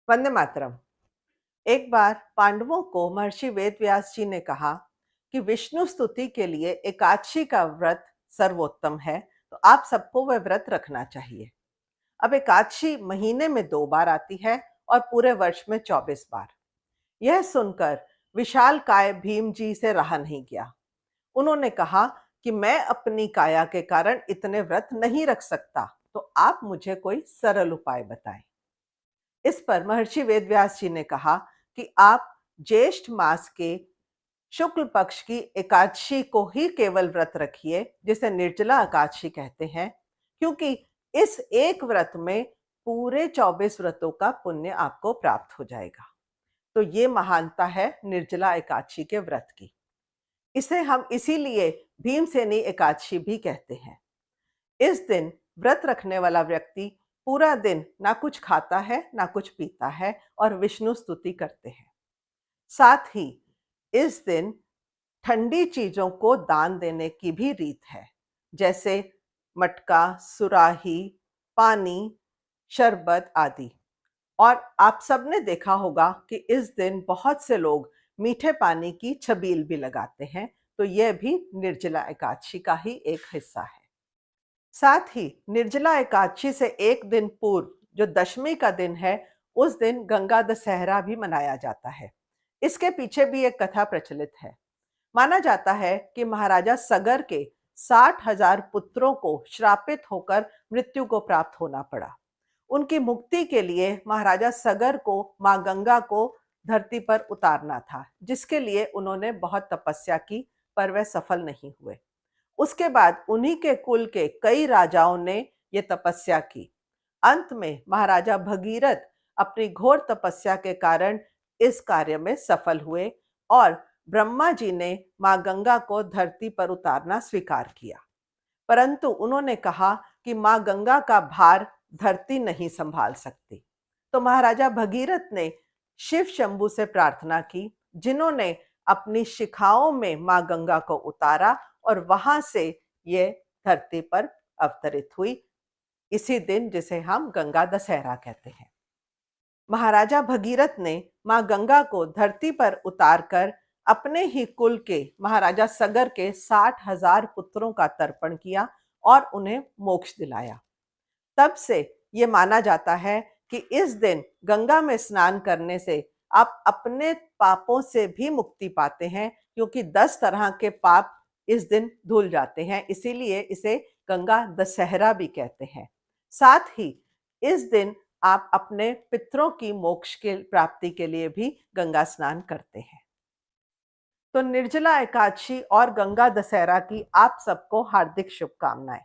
वंदे मातरम। एक बार पांडवों को महर्षि वेदव्यास जी ने कहा कि विष्णु स्तुति के लिए एकादशी का व्रत सर्वोत्तम है, तो आप सबको वह व्रत रखना चाहिए। अब एकादशी महीने में 2 बार आती है और पूरे वर्ष में 24 बार। यह सुनकर विशाल काय भीम जी से रहा नहीं गया। उन्होंने कहा कि मैं अपनी काया के कारण इतने व्रत नहीं रख सकता, तो आप मुझे कोई सरल उपाय बताएं। इस पर महर्षि वेदव्यास जी ने कहा कि आप ज्येष्ठ मास के शुक्ल पक्ष की एकादशी को ही केवल व्रत रखिए, जिसे निर्जला एकादशी कहते हैं, क्योंकि इस एक व्रत में पूरे 24 व्रतों का पुण्य आपको प्राप्त हो जाएगा। तो ये महानता है निर्जला एकादशी के व्रत की। इसे हम इसीलिए भीमसेनी एकादशी भी कहते हैं। इस दिन व्रत रखने वाला व्यक्ति पूरा दिन ना कुछ खाता है ना कुछ पीता है और विष्णु स्तुति करते हैं। साथ ही इस दिन ठंडी चीजों को दान देने की भी रीत है, जैसे मटका, सुराही, पानी, शरबत आदि। और आप सबने देखा होगा कि इस दिन बहुत से लोग मीठे पानी की छबील भी लगाते हैं, तो यह भी निर्जला एकादशी का ही एक हिस्सा है। साथ ही निर्जला एकादशी से एक दिन पूर्व जो दशमी का दिन है, उस दिन गंगा दशहरा भी मनाया जाता है। इसके पीछे भी एक कथा प्रचलित है। माना जाता है कि महाराजा सगर के 60,000 पुत्रों को श्रापित होकर मृत्यु को प्राप्त होना पड़ा। उनकी मुक्ति के लिए महाराजा सगर को मां गंगा को धरती पर उतारना था, जिसके लिए उन्होंने बहुत तपस्या की, पर वह सफल नहीं हुए। उसके बाद उन्हीं के कुल के कई राजाओं ने ये तपस्या की। अंत में महाराजा भगीरथ अपनी घोर तपस्या के कारण इस कार्य में सफल हुए और ब्रह्मा जी ने मां गंगा को धरती पर उतारना स्वीकार किया। परंतु उन्होंने कहा कि मां गंगा का भार धरती नहीं संभाल सकती। तो महाराजा भगीरथ ने शिव शंभु से प्रार्थना की, जिन्होंने अपनी शिखाओं में मां गंगा को उतारा और वहां से ये धरती पर अवतरित हुई, इसी दिन जिसे हम गंगा दशहरा कहते हैं। महाराजा भगीरथ ने मां गंगा को धरती पर उतारकर अपने ही कुल के महाराजा सगर के 60,000 पुत्रों का तर्पण किया और उन्हें मोक्ष दिलाया। तब से ये माना जाता है कि इस दिन गंगा में स्नान करने से आप अपने पापों से भी मुक्ति पाते हैं, क्योंकि 10 तरह के पाप इस दिन धुल जाते हैं। इसीलिए इसे गंगा दशहरा भी कहते हैं। साथ ही इस दिन आप अपने पितरों की मोक्ष के प्राप्ति के लिए भी गंगा स्नान करते हैं। तो निर्जला एकादशी और गंगा दशहरा की आप सबको हार्दिक शुभकामनाएं।